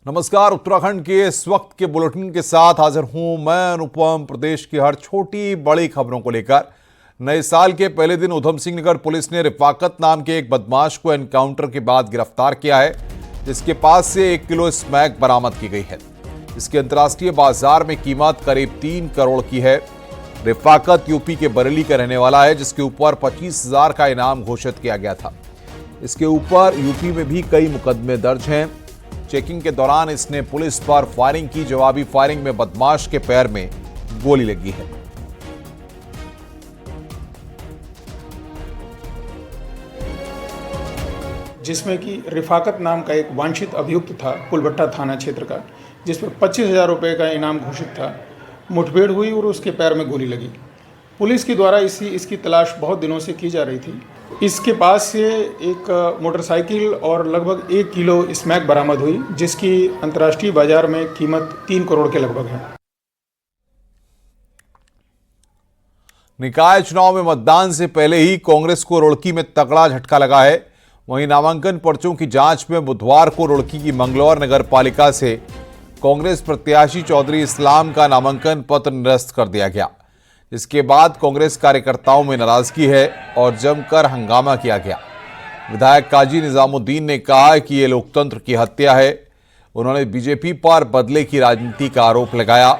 नमस्कार। उत्तराखंड के इस वक्त के बुलेटिन के साथ हाजिर हूं मैं अनुपम। प्रदेश की हर छोटी बड़ी खबरों को लेकर नए साल के पहले दिन उधम सिंह नगर पुलिस ने रिफाकत नाम के एक बदमाश को एनकाउंटर के बाद गिरफ्तार किया है, जिसके पास से 1 किलो स्मैक बरामद की गई है। इसकी अंतर्राष्ट्रीय बाजार में कीमत करीब 3 करोड़ की है। रिफाकत यूपी के बरेली का रहने वाला है, जिसके ऊपर 25,000 का इनाम घोषित किया गया था। इसके ऊपर यूपी में भी कई मुकदमे दर्ज हैं। चेकिंग के दौरान इसने पुलिस पर फायरिंग की। जवाबी फायरिंग में बदमाश के पैर में गोली लगी है। जिसमें कि रिफाकत नाम का एक वांछित अभियुक्त था पुलबट्टा थाना क्षेत्र का, जिस पर 25,000 रुपये का इनाम घोषित था। मुठभेड़ हुई और उसके पैर में गोली लगी। पुलिस के द्वारा इसकी तलाश बहुत दिनों से की जा रही थी। इसके पास से एक मोटरसाइकिल और लगभग 1 किलो स्मैक बरामद हुई, जिसकी अंतर्राष्ट्रीय बाजार में कीमत 3 करोड़ के लगभग है। निकाय चुनाव में मतदान से पहले ही कांग्रेस को रुड़की में तगड़ा झटका लगा है। वहीं नामांकन पर्चों की जांच में बुधवार को रुड़की की मंगलौर नगर पालिका से कांग्रेस प्रत्याशी चौधरी इस्लाम का नामांकन पत्र निरस्त कर दिया गया। इसके बाद कांग्रेस कार्यकर्ताओं में नाराजगी है और जमकर हंगामा किया गया। विधायक काजी निजामुद्दीन ने कहा कि यह लोकतंत्र की हत्या है। उन्होंने बीजेपी पर बदले की राजनीति का आरोप लगाया।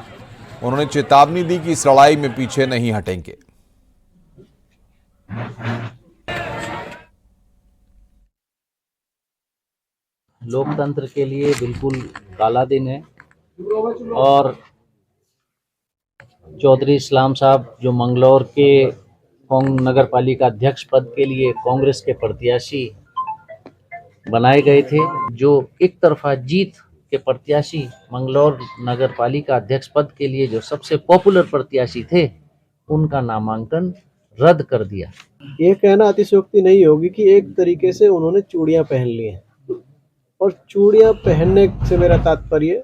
उन्होंने चेतावनी दी कि इस लड़ाई में पीछे नहीं हटेंगे। लोकतंत्र के लिए बिल्कुल काला दिन है और चौधरी इस्लाम साहब जो मंगलौर के नगर पालिका अध्यक्ष पद के लिए कांग्रेस के प्रत्याशी बनाए गए थे, जो एक तरफा जीत के प्रत्याशी मंगलौर नगर पालिका अध्यक्ष पद के लिए जो सबसे पॉपुलर प्रत्याशी थे, उनका नामांकन रद्द कर दिया। ये कहना अतिशयोक्ति नहीं होगी कि एक तरीके से उन्होंने चूड़ियां पहन ली हैं, और चूड़ियां पहनने से मेरा तात्पर्य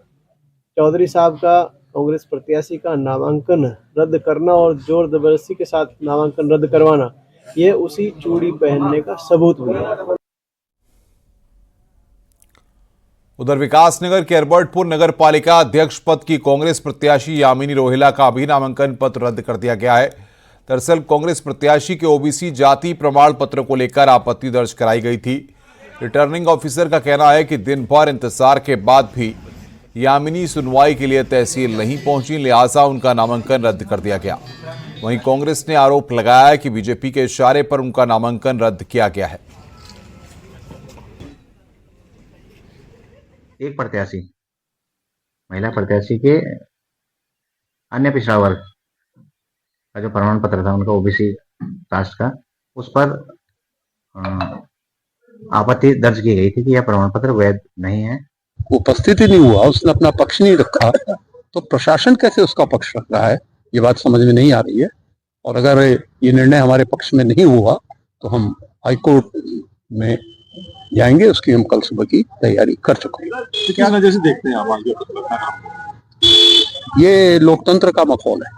चौधरी साहब का कांग्रेस प्रत्याशी का नामांकन रद्द करना और जोर जबरदस्ती के साथ नामांकन रद्द करवाना, ये उसी चूड़ी पहनने का सबूत भी है। उधर विकासनगर के अरबर्टपुर नगर पालिका अध्यक्ष पद की कांग्रेस प्रत्याशी यामिनी रोहिला का भी नामांकन पत्र रद्द कर दिया गया है। दरअसल कांग्रेस प्रत्याशी के ओबीसी जाति प्रमाण पत्र को लेकर आपत्ति दर्ज कराई गई थी। रिटर्निंग ऑफिसर का कहना है कि दिन भर इंतजार के बाद भी यामिनी सुनवाई के लिए तहसील नहीं पहुंची, लिहाजा उनका नामांकन रद्द कर दिया गया। वहीं कांग्रेस ने आरोप लगाया है कि बीजेपी के इशारे पर उनका नामांकन रद्द किया गया है। एक प्रत्याशी महिला प्रत्याशी के अन्य पिछड़ा वर्ग का जो प्रमाण पत्र था उनका ओबीसी कास्ट का, उस पर आपत्ति दर्ज की गई थी कि यह प्रमाण पत्र वैध नहीं है। उपस्थित ही नहीं हुआ, उसने अपना पक्ष नहीं रखा, तो प्रशासन कैसे उसका पक्ष रख रहा है, ये बात समझ में नहीं आ रही है। और अगर ये निर्णय हमारे पक्ष में नहीं हुआ तो हम हाईकोर्ट में जाएंगे। उसकी हम कल सुबह की तैयारी कर चुके हैं। तो क्या नजर से देखते हैं आप आगे? ये लोकतंत्र का माहौल है।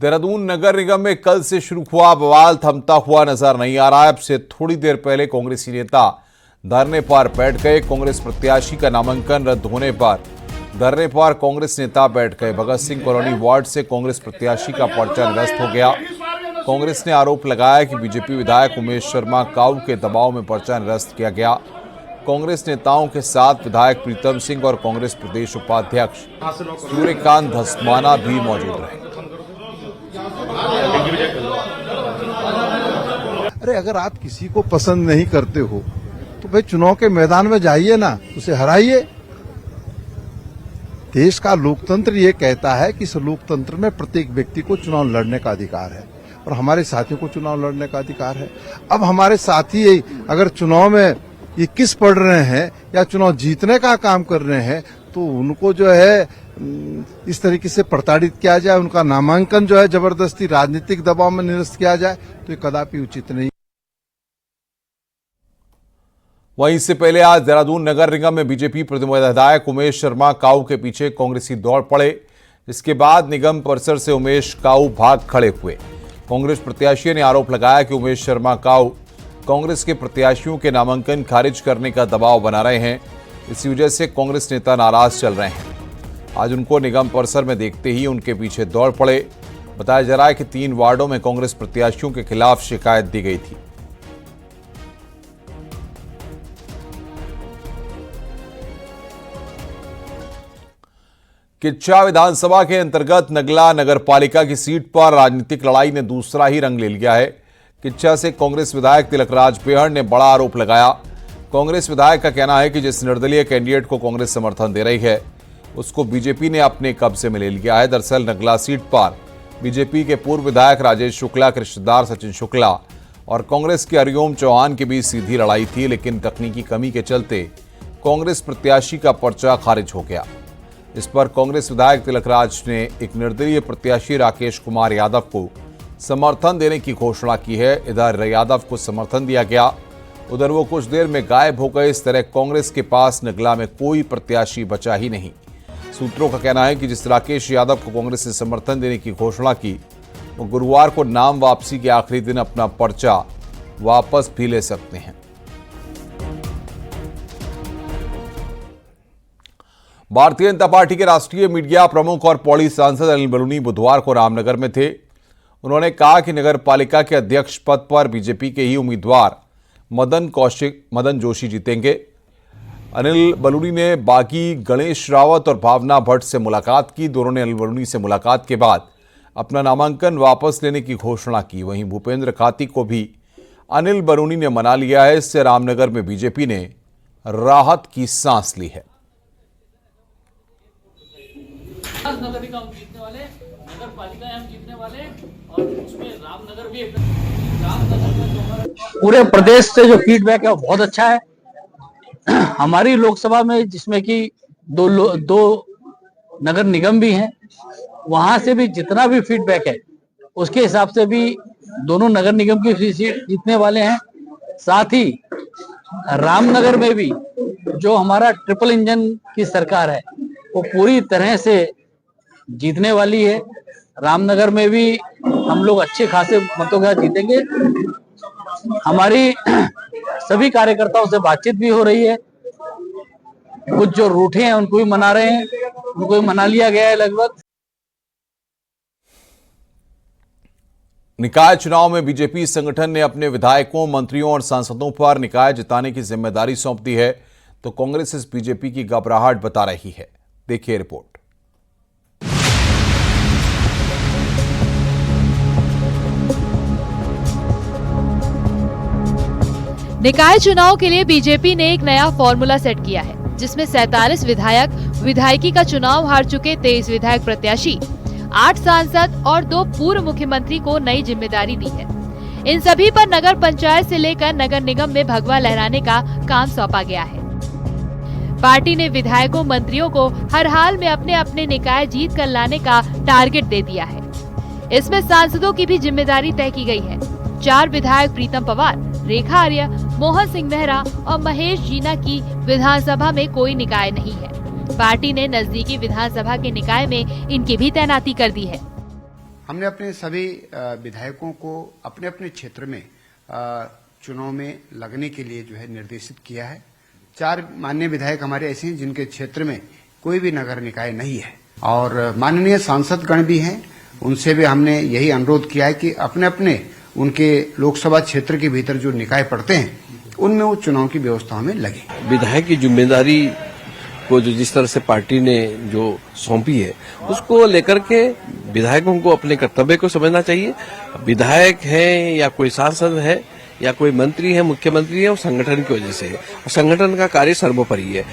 देहरादून नगर निगम में कल से शुरू हुआ बवाल थमता हुआ नजर नहीं आ रहा है। अब से थोड़ी देर पहले कांग्रेसी नेता धरने पर बैठ गए। कांग्रेस प्रत्याशी का नामांकन रद्द होने पर धरने पर कांग्रेस नेता बैठ गए। भगत सिंह कॉलोनी वार्ड से कांग्रेस प्रत्याशी का पर्चा निरस्त हो गया। कांग्रेस ने आरोप लगाया कि बीजेपी विधायक उमेश शर्मा काऊ के दबाव में पर्चा निरस्त किया गया। कांग्रेस नेताओं के साथ विधायक प्रीतम सिंह और कांग्रेस प्रदेश उपाध्यक्ष सूर्यकांत धस्माना भी मौजूद रहे। अरे अगर आप किसी को पसंद नहीं करते हो तो भाई चुनाव के मैदान में जाइए ना, उसे हराइए। देश का लोकतंत्र ये कहता है कि इस लोकतंत्र में प्रत्येक व्यक्ति को चुनाव लड़ने का अधिकार है और हमारे साथियों को चुनाव लड़ने का अधिकार है। अब हमारे साथी अगर चुनाव में ये किस पढ़ रहे हैं या चुनाव जीतने का काम कर रहे हैं, तो उनको जो है इस तरीके से प्रताड़ित किया जाए, उनका नामांकन जो है जबरदस्ती राजनीतिक दबाव में निरस्त किया जाए, तो ये कदापि उचित नहीं। वहीं इससे पहले आज देहरादून नगर निगम में बीजेपी विधायक उमेश शर्मा काऊ के पीछे कांग्रेसी दौड़ पड़े, जिसके बाद निगम परिसर से उमेश काऊ भाग खड़े हुए। कांग्रेस प्रत्याशी ने आरोप लगाया कि उमेश शर्मा काऊ कांग्रेस के प्रत्याशियों के नामांकन खारिज करने का दबाव बना रहे हैं। इसी वजह से कांग्रेस नेता नाराज चल रहे हैं। आज उनको निगम परिसर में देखते ही उनके पीछे दौड़ पड़े। बताया जा रहा है कि 3 वार्डों में कांग्रेस प्रत्याशियों के खिलाफ शिकायत दी गई थी। किच्चा विधानसभा के अंतर्गत नगला नगरपालिका की सीट पर राजनीतिक लड़ाई ने दूसरा ही रंग ले लिया है। किच्चा से कांग्रेस विधायक तिलकराज बेहड़ ने बड़ा आरोप लगाया। कांग्रेस विधायक का कहना है कि जिस निर्दलीय कैंडिडेट को कांग्रेस समर्थन दे रही है उसको बीजेपी ने अपने कब्जे में ले लिया है। दरअसल नगला सीट पर बीजेपी के पूर्व विधायक राजेश शुक्ला के रिश्तेदार सचिन शुक्ला और कांग्रेस के हरिओम चौहान के बीच सीधी लड़ाई थी, लेकिन तकनीकी कमी के चलते कांग्रेस प्रत्याशी का पर्चा खारिज हो गया। इस पर कांग्रेस विधायक तिलकराज ने एक निर्दलीय प्रत्याशी राकेश कुमार यादव को समर्थन देने की घोषणा की है। इधर यादव को समर्थन दिया गया, उधर वो कुछ देर में गायब हो गए। इस तरह कांग्रेस के पास नगला में कोई प्रत्याशी बचा ही नहीं। सूत्रों का कहना है कि जिस राकेश यादव को कांग्रेस ने समर्थन देने की घोषणा की वो गुरुवार को नाम वापसी के आखिरी दिन अपना पर्चा वापस भी ले सकते हैं। भारतीय जनता पार्टी के राष्ट्रीय मीडिया प्रमुख और पौड़ी सांसद अनिल बलूनी बुधवार को रामनगर में थे। उन्होंने कहा कि नगर पालिका के अध्यक्ष पद पर बीजेपी के ही उम्मीदवार मदन जोशी जीतेंगे। अनिल बलूनी ने बागी गणेश रावत और भावना भट्ट से मुलाकात की। दोनों ने अनिल बलूनी से मुलाकात के बाद अपना नामांकन वापस लेने की घोषणा की। वहीं भूपेंद्र खाती को भी अनिल बलूनी ने मना लिया है। इससे रामनगर में बीजेपी ने राहत की सांस ली है। नगर निगम जीतने वाले, नगर पालिका हम जीतने वाले और उसमें रामनगर भी पूरे प्रदेश से जो फीडबैक है वो बहुत अच्छा है। हमारी लोकसभा में जिसमें कि दो नगर निगम भी हैं, वहां से भी जितना भी फीडबैक है उसके हिसाब से भी दोनों नगर निगम की सीट जीतने वाले हैं। साथ ही रामनगर में भी जो हमारा ट्रिपल इंजन की सरकार है वो पूरी तरह से जीतने वाली है। रामनगर में भी हम लोग अच्छे खासे मतों के साथ जीतेंगे। हमारी सभी कार्यकर्ताओं से बातचीत भी हो रही है। कुछ जो रूठे हैं उनको भी मना रहे हैं, उनको भी मना लिया गया है लगभग। निकाय चुनाव में बीजेपी संगठन ने अपने विधायकों, मंत्रियों और सांसदों पर निकाय जिताने की जिम्मेदारी सौंप दी है, तो कांग्रेस इस बीजेपी की घबराहट बता रही है। देखिए रिपोर्ट। निकाय चुनाव के लिए बीजेपी ने एक नया फॉर्मूला सेट किया है, जिसमें 47 विधायक विधायकी का चुनाव हार चुके 23 विधायक प्रत्याशी, 8 सांसद और 2 पूर्व मुख्यमंत्री को नई जिम्मेदारी दी है। इन सभी पर नगर पंचायत से लेकर नगर निगम में भगवा लहराने का काम सौंपा गया है। पार्टी ने विधायकों, मंत्रियों को हर हाल में अपने अपने निकाय जीत कर लाने का टारगेट दे दिया है। इसमें सांसदों की भी जिम्मेदारी तय की गई है। 4 विधायक प्रीतम पवार, रेखा आर्य, मोहन सिंह मेहरा और महेश जीना की विधानसभा में कोई निकाय नहीं है। पार्टी ने नजदीकी विधानसभा के निकाय में इनकी भी तैनाती कर दी है। हमने अपने सभी विधायकों को अपने अपने क्षेत्र में चुनाव में लगने के लिए जो है निर्देशित किया है। 4 माननीय विधायक हमारे ऐसे हैं जिनके क्षेत्र में कोई भी नगर निकाय नहीं है और माननीय सांसदगण भी हैं। उनसे भी हमने यही अनुरोध किया है कि अपने अपने उनके लोकसभा क्षेत्र के भीतर जो निकाय पड़ते हैं उनमें वो चुनाव की व्यवस्थाओं में लगे। विधायक की जिम्मेदारी को जो जिस तरह से पार्टी ने जो सौंपी है उसको लेकर के विधायकों को अपने कर्तव्य को समझना चाहिए। विधायक है या कोई सांसद है या कोई मंत्री है, मुख्यमंत्री है, वो संगठन की वजह से है और संगठन का कार्य सर्वोपरि है।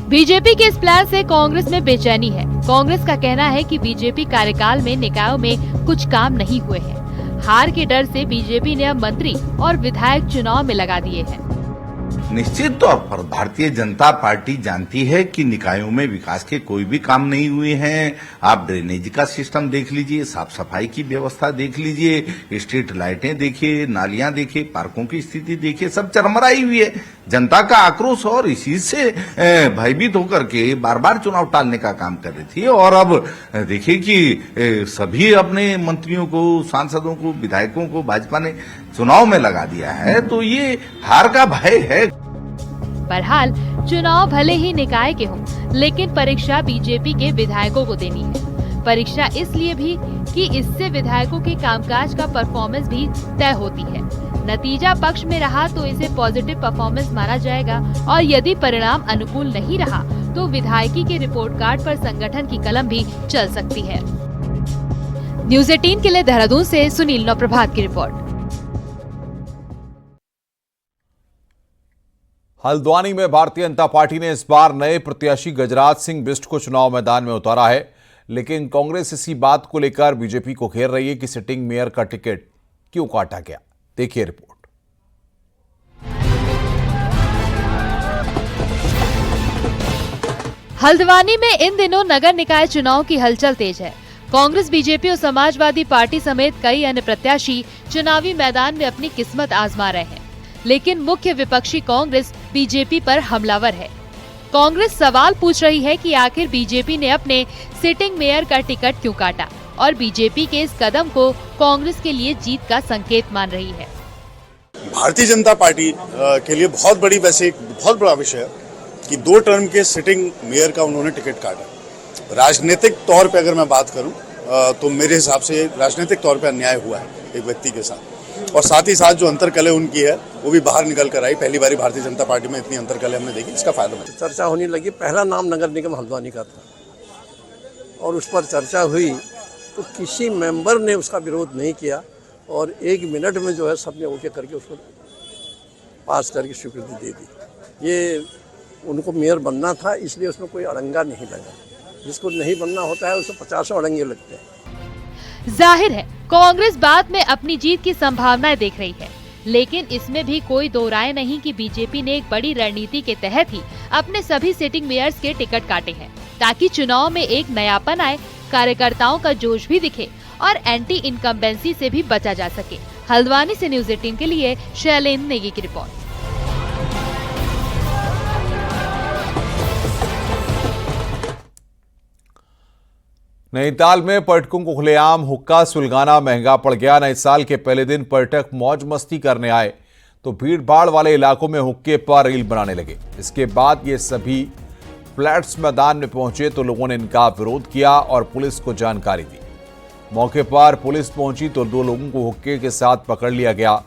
बीजेपी के इस प्लान से कांग्रेस में बेचैनी है। कांग्रेस का कहना है कि बीजेपी कार्यकाल में निकायों में कुछ काम नहीं हुए हैं। हार के डर से बीजेपी ने अब मंत्री और विधायक चुनाव में लगा दिए हैं। निश्चित तौर पर भारतीय जनता पार्टी जानती है कि निकायों में विकास के कोई भी काम नहीं हुए हैं। आप ड्रेनेज का सिस्टम देख लीजिए, साफ सफाई की व्यवस्था देख लीजिए, स्ट्रीट लाइटें देखिए, नालियां देखिए, पार्कों की स्थिति देखिए, सब चरमराई हुई है। जनता का आक्रोश और इसी से भयभीत होकर के बार बार चुनाव टालने का काम कर रही थी। और अब देखिए कि सभी अपने मंत्रियों को, सांसदों को, विधायकों को भाजपा ने चुनाव में लगा दिया है, तो ये हार का भय है। बहरहाल चुनाव भले ही निकाय के हों, लेकिन परीक्षा बीजेपी के विधायकों को देनी है। परीक्षा इसलिए भी कि इससे विधायकों के कामकाज का परफॉर्मेंस भी तय होती है। नतीजा पक्ष में रहा तो इसे पॉजिटिव परफॉर्मेंस माना जाएगा और यदि परिणाम अनुकूल नहीं रहा तो विधायकी के रिपोर्ट कार्ड पर संगठन की कलम भी चल सकती है। न्यूज़ 18 के लिए देहरादून से सुनील नौप्रभात की रिपोर्ट। हल्द्वानी में भारतीय जनता पार्टी ने इस बार नए प्रत्याशी गजराज सिंह बिष्ट को चुनाव मैदान में उतारा है, लेकिन कांग्रेस इसी बात को लेकर बीजेपी को घेर रही है कि सिटिंग मेयर का टिकट क्यों काटा गया। देखिए रिपोर्ट। हल्द्वानी में इन दिनों नगर निकाय चुनाव की हलचल तेज है। कांग्रेस, बीजेपी और समाजवादी पार्टी समेत कई अन्य प्रत्याशी चुनावी मैदान में अपनी किस्मत आजमा रहे हैं, लेकिन मुख्य विपक्षी कांग्रेस बीजेपी पर हमलावर है। कांग्रेस सवाल पूछ रही है कि आखिर बीजेपी ने अपने सिटिंग मेयर का टिकट क्यों काटा और बीजेपी के इस कदम को कांग्रेस के लिए जीत का संकेत मान रही है। भारतीय जनता पार्टी के लिए बहुत बड़ा विषय है कि 2 टर्म के सिटिंग मेयर का उन्होंने टिकट काटा। राजनीतिक तौर पे अगर मैं बात करूं तो मेरे हिसाब से राजनीतिक तौर पे अन्याय हुआ है एक व्यक्ति के साथ, और साथ ही साथ जो अंतरकलह उनकी है वो भी बाहर निकल कर आई। पहली बारी भारतीय जनता पार्टी में इतनी अंतरकलह हमने देखी, इसका फायदा मिला। चर्चा होने लगी, पहला नाम नगर निगम हल्द्वानी का था और उस पर चर्चा हुई तो किसी मेंबर ने उसका विरोध नहीं किया और 1 मिनट में जो है सबने ओके करके उसको पास करके स्वीकृति दे दी। ये उनको मेयर बनना था, इसलिए उसमें कोई अड़ंगा नहीं लगा। जिसको नहीं बनना होता है उसको 50 अड़ंगे लगते हैं। जाहिर है कांग्रेस बाद में अपनी जीत की संभावनाएं देख रही है, लेकिन इसमें भी कोई दो राय नहीं कि बीजेपी ने एक बड़ी रणनीति के तहत ही अपने सभी सिटिंग मेयर्स के टिकट काटे हैं, ताकि चुनाव में एक नयापन आए, कार्यकर्ताओं का जोश भी दिखे और एंटी इनकम्बेंसी से भी बचा जा सके। हल्द्वानी से न्यूज़ 18 के लिए शैलेंद्र नेगी की रिपोर्ट। नैनीताल में पर्यटकों को खुलेआम हुक्का सुलगाना महंगा पड़ गया। नए साल के पहले दिन पर्यटक मौज मस्ती करने आए तो भीड़ भाड़ वाले इलाकों में हुक्के पर रील बनाने लगे। इसके बाद ये सभी फ्लैट्स मैदान में पहुंचे तो लोगों ने इनका विरोध किया और पुलिस को जानकारी दी। मौके पर पुलिस पहुंची तो 2 लोगों को हुक्के के साथ पकड़ लिया गया,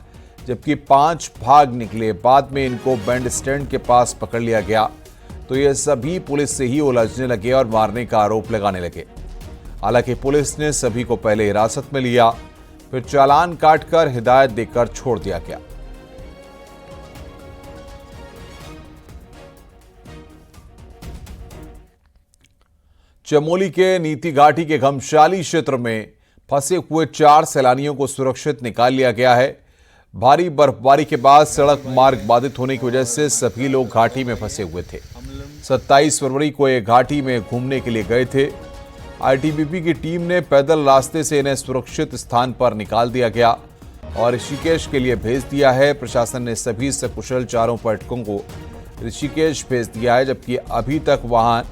जबकि 5 भाग निकले। बाद में इनको बैंड स्टैंड के पास पकड़ लिया गया तो ये सभी पुलिस से ही उलझने लगे और मारने का आरोप लगाने लगे। हालांकि पुलिस ने सभी को पहले हिरासत में लिया, फिर चालान काटकर हिदायत देकर छोड़ दिया गया। चमोली के नीति घाटी के घमशाली क्षेत्र में फंसे हुए 4 सैलानियों को सुरक्षित निकाल लिया गया है। भारी बर्फबारी के बाद सड़क मार्ग बाधित होने की वजह से सभी लोग घाटी में फंसे हुए थे। 27 फरवरी को ये घाटी में घूमने के लिए गए थे। आईटीबीपी की टीम ने पैदल रास्ते से इन्हें सुरक्षित स्थान पर निकाल दिया गया और ऋषिकेश के लिए भेज दिया है। प्रशासन ने सभी सकुशल 4 पर्यटकों को ऋषिकेश भेज दिया है, जबकि अभी तक वहां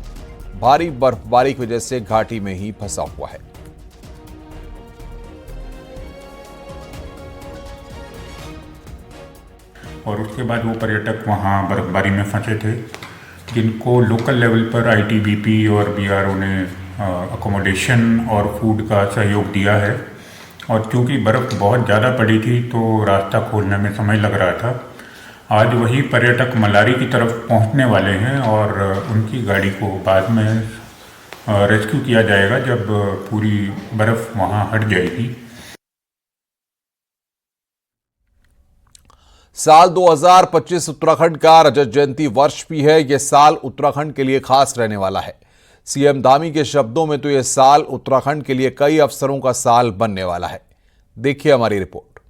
भारी बर्फबारी की वजह से घाटी में ही फंसा हुआ है। और उसके बाद वो पर्यटक वहाँ बर्फबारी में फंसे थे, जिनको लोकल लेवल पर आईटीबीपी और बीआरओ ने अकोमोडेशन और फूड का सहयोग दिया है। और चूँकि बर्फ़ बहुत ज़्यादा पड़ी थी तो रास्ता खोलने में समय लग रहा था। आज वही पर्यटक मलारी की तरफ पहुंचने वाले हैं और उनकी गाड़ी को बाद में रेस्क्यू किया जाएगा जब पूरी बर्फ़ वहां हट जाएगी। साल 2025 उत्तराखंड का रजत जयंती वर्ष भी है। यह साल उत्तराखंड के लिए खास रहने वाला है। सीएम धामी के शब्दों में तो यह साल उत्तराखंड के लिए कई अवसरों का साल बनने वाला है। देखिए हमारी रिपोर्ट।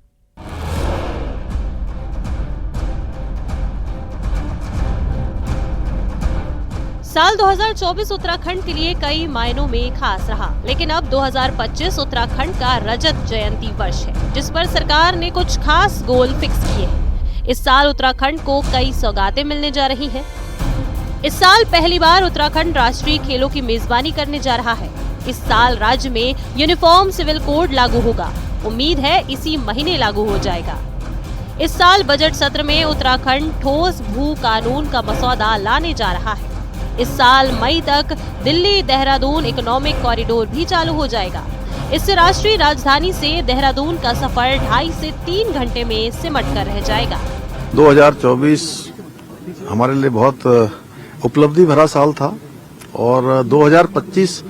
साल 2024 उत्तराखंड के लिए कई मायनों में खास रहा, लेकिन अब 2025 उत्तराखंड का रजत जयंती वर्ष है, जिस पर सरकार ने कुछ खास गोल फिक्स किए हैं। इस साल उत्तराखंड को कई सौगातें मिलने जा रही हैं। इस साल पहली बार उत्तराखंड राष्ट्रीय खेलों की मेजबानी करने जा रहा है। इस साल राज्य में यूनिफॉर्म सिविल कोड लागू होगा। उम्मीद है इसी महीने लागू हो जाएगा। इस साल बजट सत्र में उत्तराखंड ठोस भू कानून का मसौदा लाने जा रहा है। इस साल मई तक दिल्ली देहरादून इकोनॉमिक कॉरिडोर भी चालू हो जाएगा। इससे राष्ट्रीय राजधानी से देहरादून का सफर 2.5 से 3 घंटे में सिमट कर रह जाएगा। 2024 हमारे लिए बहुत उपलब्धि भरा साल था और 2025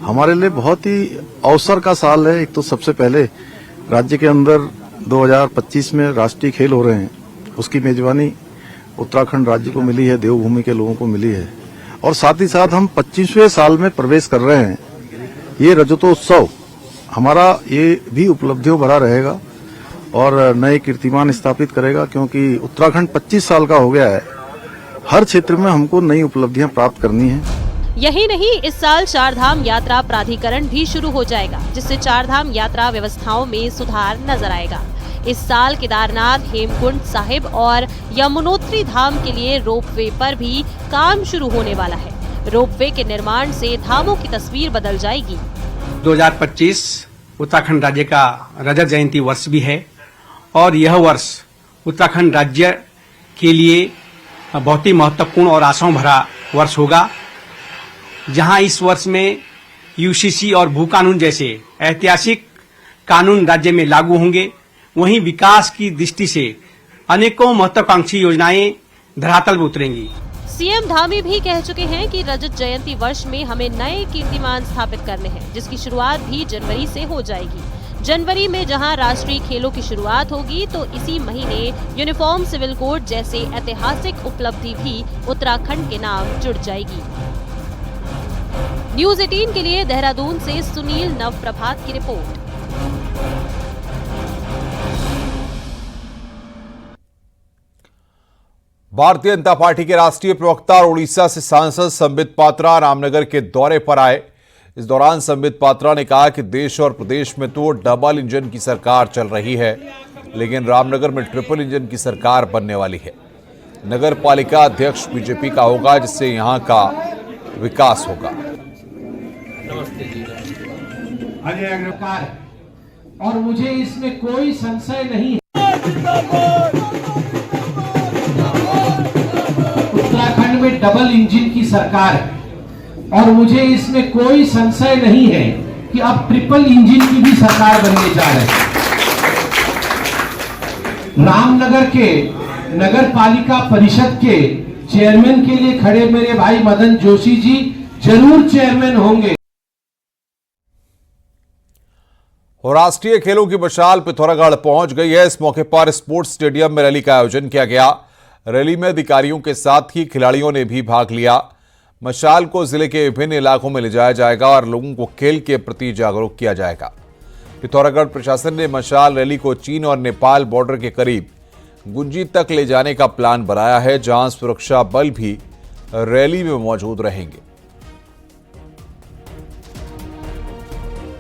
हमारे लिए बहुत ही अवसर का साल है। एक तो सबसे पहले राज्य के अंदर 2025 में राष्ट्रीय खेल हो रहे हैं, उसकी मेजबानी उत्तराखंड राज्य को मिली है, देवभूमि के लोगों को मिली है और साथ ही साथ हम 25वें साल में प्रवेश कर रहे हैं। ये रजतोत्सव हमारा ये भी उपलब्धियों भरा रहेगा और नए कीर्तिमान स्थापित करेगा, क्योंकि उत्तराखंड 25 साल का हो गया है। हर क्षेत्र में हमको नई उपलब्धियां प्राप्त करनी है। यही नहीं, इस साल चारधाम यात्रा प्राधिकरण भी शुरू हो जाएगा, जिससे चारधाम यात्रा व्यवस्थाओं में सुधार नजर आएगा। इस साल केदारनाथ, हेमकुंड साहिब और यमुनोत्री धाम के लिए रोपवे पर भी काम शुरू होने वाला है। रोपवे के निर्माण से धामों की तस्वीर बदल जाएगी। 2025 उत्तराखंड राज्य का रजत जयंती वर्ष भी है और यह वर्ष उत्तराखंड राज्य के लिए बहुत ही महत्वपूर्ण और आशाओं भरा वर्ष होगा, जहां इस वर्ष में यूसीसी और भू कानून जैसे ऐतिहासिक कानून राज्य में लागू होंगे। वहीं विकास की दृष्टि से अनेकों महत्वाकांक्षी योजनाएं धरातल पर उतरेंगी। सीएम धामी भी कह चुके हैं कि रजत जयंती वर्ष में हमें नए कीर्तिमान स्थापित करने हैं, जिसकी शुरुआत भी जनवरी से हो जाएगी। जनवरी में जहां राष्ट्रीय खेलों की शुरुआत होगी, तो इसी महीने यूनिफॉर्म सिविल कोड जैसे ऐतिहासिक उपलब्धि भी उत्तराखंड के नाम जुड़ जाएगी। न्यूज़ 18 के लिए देहरादून से सुनील नवप्रभात की रिपोर्ट। भारतीय जनता पार्टी के राष्ट्रीय प्रवक्ता और उड़ीसा से सांसद संबित पात्रा रामनगर के दौरे पर आए। इस दौरान संबित पात्रा ने कहा कि देश और प्रदेश में तो डबल इंजन की सरकार चल रही है, लेकिन रामनगर में ट्रिपल इंजन की सरकार बनने वाली है। नगर पालिका अध्यक्ष बीजेपी का होगा, जिससे यहां का विकास होगा। अजय अग्रवाल, और मुझे इसमें कोई संशय नहीं है, उत्तराखंड में डबल इंजन की सरकार है और मुझे इसमें कोई संशय नहीं है कि अब ट्रिपल इंजन की भी सरकार बनने जा रही है। रामनगर के नगर पालिका परिषद के चेयरमैन के लिए खड़े मेरे भाई मदन जोशी जी जरूर चेयरमैन होंगे। और राष्ट्रीय खेलों की मशाल पिथौरागढ़ पहुंच गई है। इस मौके पर स्पोर्ट्स स्टेडियम में रैली का आयोजन किया गया। रैली में अधिकारियों के साथ ही खिलाड़ियों ने भी भाग लिया। मशाल को जिले के विभिन्न इलाकों में ले जाया जाएगा और लोगों को खेल के प्रति जागरूक किया जाएगा। पिथौरागढ़ प्रशासन ने मशाल रैली को चीन और नेपाल बॉर्डर के करीब गुंजी तक ले जाने का प्लान बनाया है, जहां सुरक्षा बल भी रैली में मौजूद रहेंगे।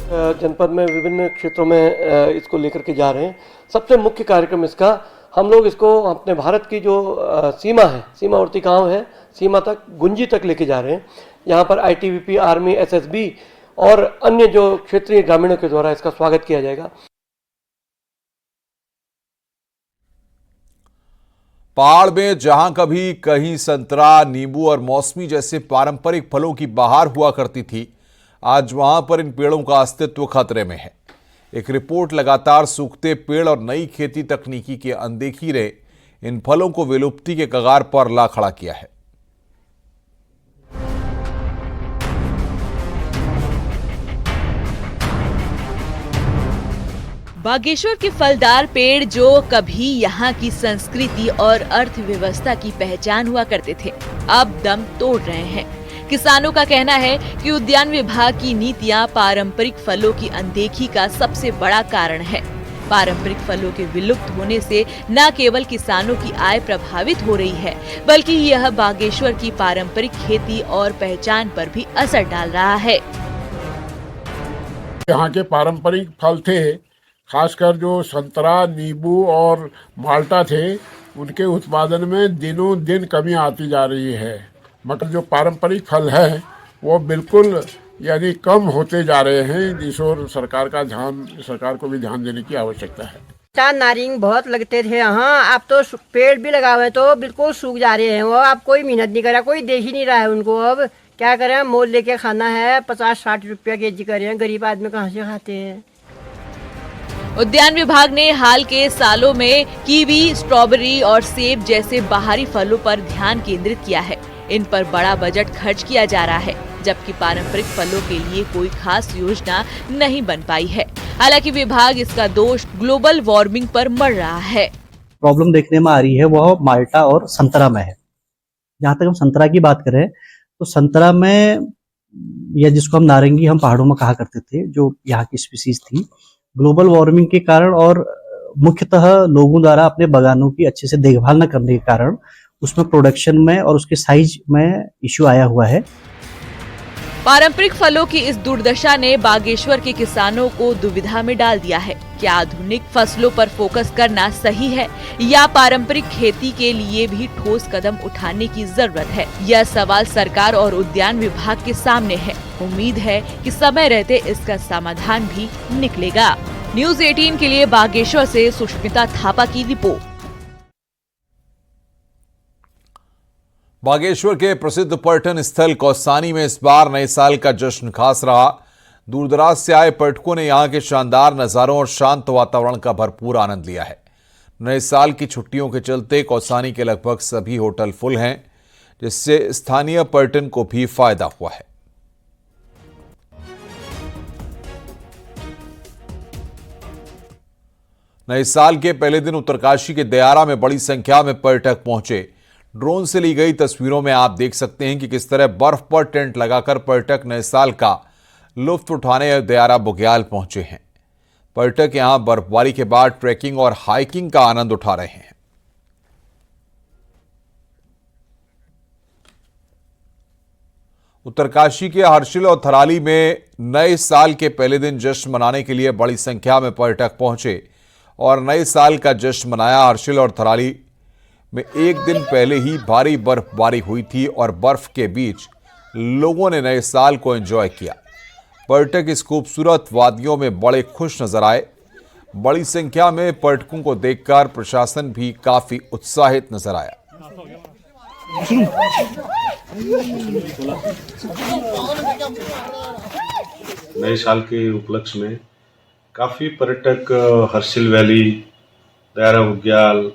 जनपद में विभिन्न क्षेत्रों में इसको लेकर के जा रहे हैं। सबसे मुख्य कार्यक्रम इसका, हम लोग इसको अपने भारत की जो सीमा है, सीमावर्ती गांव है, सीमा तक गुंजी तक लेके जा रहे हैं। यहाँ पर आईटीबीपी, आर्मी, एसएसबी और अन्य जो क्षेत्रीय ग्रामीणों के द्वारा इसका स्वागत किया जाएगा। पहाड़ में जहां कभी कहीं संतरा, नींबू और मौसमी जैसे पारंपरिक फलों की बहार हुआ करती थी, आज वहां पर इन पेड़ों का अस्तित्व खतरे में है। एक रिपोर्ट लगातार सूखते पेड़ और नई खेती तकनीकी की अनदेखी ने इन फलों को विलुप्ति के कगार पर ला खड़ा किया है। बागेश्वर के फलदार पेड़ जो कभी यहाँ की संस्कृति और अर्थव्यवस्था की पहचान हुआ करते थे, अब दम तोड़ रहे हैं। किसानों का कहना है कि उद्यान विभाग की नीतियां पारंपरिक फलों की अनदेखी का सबसे बड़ा कारण है। पारंपरिक फलों के विलुप्त होने से न केवल किसानों की आय प्रभावित हो रही है, बल्कि यह बागेश्वर की पारंपरिक खेती और पहचान पर भी असर डाल रहा है। यहाँ के पारंपरिक फल थे, खासकर जो संतरा, नींबू और माल्टा थे, उनके उत्पादन में दिनों दिन कमी आती जा रही है। मगर जो पारंपरिक फल है वो बिल्कुल यानी कम होते जा रहे हैं। इस ओर सरकार को भी ध्यान देने की आवश्यकता है। चांद नारिंग बहुत लगते थे यहाँ, अब तो पेड़ भी लगा हुए तो बिल्कुल सूख जा रहे हैं। वो अब कोई मेहनत नहीं कर रहा, कोई देख ही नहीं रहा है उनको। अब क्या करें, मोल लेके खाना है, 50-60 रुपया केजी कर रहे हैं। गरीब आदमी कहाँ से खाते हैं। उद्यान विभाग ने हाल के सालों में कीवी, स्ट्रॉबेरी और सेब जैसे बाहरी फलों पर ध्यान केंद्रित किया है। इन पर बड़ा बजट खर्च किया जा रहा है, जबकि पारंपरिक फलों के लिए कोई खास योजना नहीं बन पाई है। हालांकि विभाग इसका दोष ग्लोबल वार्मिंग पर मढ़ रहा है। प्रॉब्लम देखने में आ रही है वह माल्टा और संतरा में है। जहाँ तक हम संतरा की बात करें तो संतरा में, या जिसको हम नारंगी हम पहाड़ों में कहा करते थे, जो यहाँ की स्पीसीज थी, ग्लोबल वार्मिंग के कारण और मुख्यतः लोगों द्वारा अपने बागानों की अच्छे से देखभाल न करने के कारण उसमें प्रोडक्शन में और उसके साइज में इश्यू आया हुआ है। पारंपरिक फलों की इस दुर्दशा ने बागेश्वर के किसानों को दुविधा में डाल दिया है। क्या आधुनिक फसलों पर फोकस करना सही है या पारंपरिक खेती के लिए भी ठोस कदम उठाने की जरूरत है? यह सवाल सरकार और उद्यान विभाग के सामने है। उम्मीद है कि समय रहते इसका समाधान भी निकलेगा। न्यूज़ 18 के लिए बागेश्वर से सुष्मिता थापा की रिपोर्ट। बागेश्वर के प्रसिद्ध पर्यटन स्थल कौसानी में इस बार नए साल का जश्न खास रहा। दूर दराज से आए पर्यटकों ने यहां के शानदार नजारों और शांत वातावरण का भरपूर आनंद लिया है। नए साल की छुट्टियों के चलते कौसानी के लगभग सभी होटल फुल हैं, जिससे स्थानीय पर्यटन को भी फायदा हुआ है। नए साल के पहले दिन उत्तरकाशी के दयारा में बड़ी संख्या में पर्यटक पहुंचे। ड्रोन से ली गई तस्वीरों में आप देख सकते हैं कि किस तरह बर्फ पर टेंट लगाकर पर्यटक नए साल का लुत्फ उठाने दयारा बुग्याल पहुंचे हैं। पर्यटक यहां बर्फबारी के बाद ट्रैकिंग और हाइकिंग का आनंद उठा रहे हैं। उत्तरकाशी के हर्षिल और थराली में नए साल के पहले दिन जश्न मनाने के लिए बड़ी संख्या में पर्यटक पहुंचे और नए साल का जश्न मनाया। हर्षिल और थराली में एक दिन पहले ही भारी बर्फबारी हुई थी और बर्फ के बीच लोगों ने नए साल को एंजॉय किया। पर्यटक इस खूबसूरत वादियों में बड़े खुश नजर आए। बड़ी संख्या में पर्यटकों को देखकर प्रशासन भी काफी उत्साहित नजर आया। नए साल के उपलक्ष्य में काफी पर्यटक हर्षिल वैली, दयारा बुग्याल,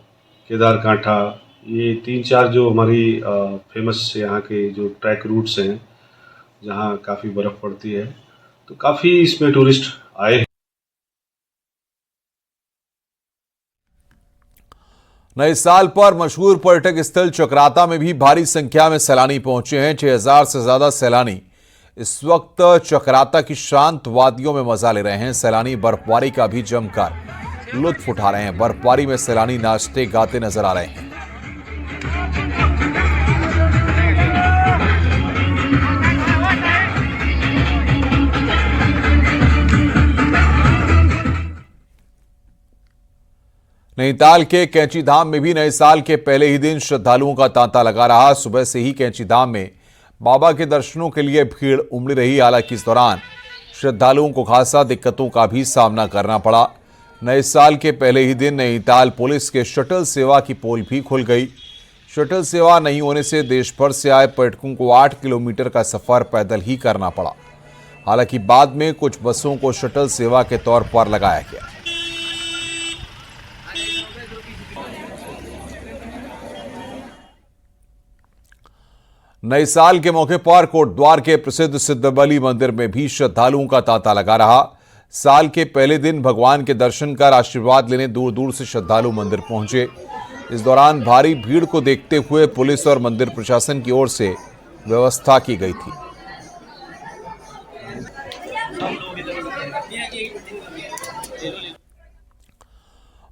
केदार कांठा, ये 3-4 जो हमारी फेमस यहाँ के जो ट्रैक रूट्स हैं जहाँ काफ़ी बर्फ़ पड़ती है, तो काफ़ी इसमें टूरिस्ट आए हैं। नए साल पर मशहूर पर्यटक स्थल चक्राता में भी भारी संख्या में सैलानी पहुंचे हैं। 6000 से ज्यादा सैलानी इस वक्त चक्राता की शांत वादियों में मजा ले रहे हैं। सैलानी बर्फबारी का भी जमकर लुत्फ उठा रहे हैं। बर्फबारी में सैलानी नाचते गाते नजर आ रहे हैं। नैनीताल के कैंची धाम में भी नए साल के पहले ही दिन श्रद्धालुओं का तांता लगा रहा। सुबह से ही कैंची धाम में बाबा के दर्शनों के लिए भीड़ उमड़ी रही। हालांकि इस दौरान श्रद्धालुओं को खासा दिक्कतों का भी सामना करना पड़ा। नए साल के पहले ही दिन नैनीताल पुलिस के शटल सेवा की पोल भी खुल गई। शटल सेवा नहीं होने से देश भर से आए पर्यटकों को 8 किलोमीटर का सफर पैदल ही करना पड़ा। हालांकि बाद में कुछ बसों को शटल सेवा के तौर पर लगाया गया। नए साल के मौके पर कोटद्वार के प्रसिद्ध सिद्धबली मंदिर में भी श्रद्धालुओं का तांता लगा रहा। साल के पहले दिन भगवान के दर्शन कर आशीर्वाद लेने दूर दूर से श्रद्धालु मंदिर पहुंचे। इस दौरान भारी भीड़ को देखते हुए पुलिस और मंदिर प्रशासन की ओर से व्यवस्था की गई थी।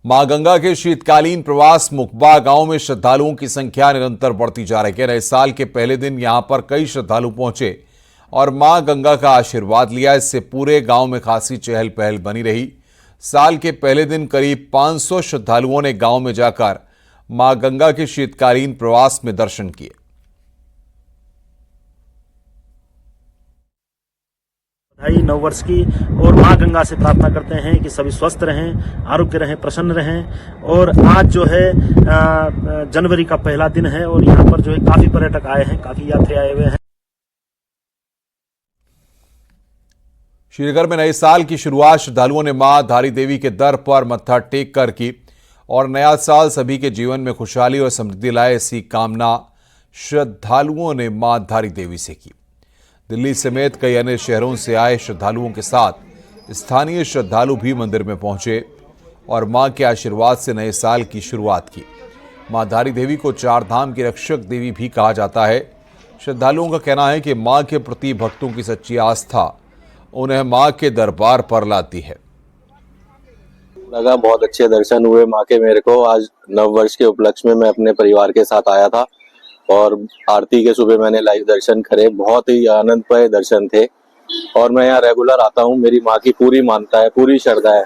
मां गंगा के शीतकालीन प्रवास मुकबा गांव में श्रद्धालुओं की संख्या निरंतर बढ़ती जा रही है। नए साल के पहले दिन यहां पर कई श्रद्धालु पहुंचे और मां गंगा का आशीर्वाद लिया। इससे पूरे गांव में खासी चहल पहल बनी रही। साल के पहले दिन करीब 500 श्रद्धालुओं ने गांव में जाकर मां गंगा के शीतकालीन प्रवास में दर्शन किए। बधाई नव वर्ष की, और मां गंगा से प्रार्थना करते हैं कि सभी स्वस्थ रहें, आरोग्य रहें, प्रसन्न रहें। और आज जो है जनवरी का पहला दिन है और यहाँ पर जो है काफी पर्यटक आए हैं, काफी यात्री आए हुए हैं। श्रीनगर में नए साल की शुरुआत श्रद्धालुओं ने मां धारी देवी के दर पर मत्था टेक कर की और नया साल सभी के जीवन में खुशहाली और समृद्धि लाए, ऐसी कामना श्रद्धालुओं ने मां धारी देवी से की। दिल्ली समेत कई अन्य शहरों से आए श्रद्धालुओं के साथ स्थानीय श्रद्धालु भी मंदिर में पहुंचे और मां के आशीर्वाद से नए साल की शुरुआत की। मां धारी देवी को चार धाम की रक्षक देवी भी कहा जाता है। श्रद्धालुओं का कहना है कि मां के प्रति भक्तों की सच्ची आस्था उन्हें मां के दरबार पर लाती है। लगा, बहुत अच्छे दर्शन हुए मां के मेरे को। आज नव वर्ष के उपलक्ष्य में मैं अपने परिवार के साथ आया था और आरती के सुबह मैंने लाइव दर्शन करे, बहुत ही आनंदमय दर्शन थे। और मैं यहाँ रेगुलर आता हूँ, मेरी माँ की पूरी मानता है, पूरी श्रद्धा है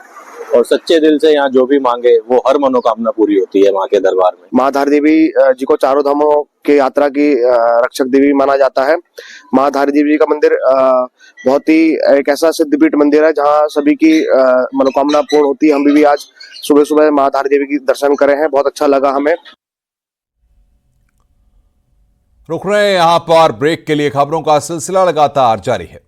और सच्चे दिल से यहाँ जो भी मांगे वो हर मनोकामना पूरी होती है माँ के दरबार में। माँ धारी देवी जी को चारों धामों के यात्रा की रक्षक देवी माना जाता है। माँ धारी देवी जी का मंदिर बहुत ही एक ऐसा सिद्धपीठ मंदिर है जहाँ सभी की मनोकामना पूर्ण होती है। हम भी आज सुबह सुबह माँ धारी देवी की दर्शन करे हैं, बहुत अच्छा लगा हमें। रुक रहे हैं यहां पर ब्रेक के लिए। खबरों का सिलसिला लगातार जारी है।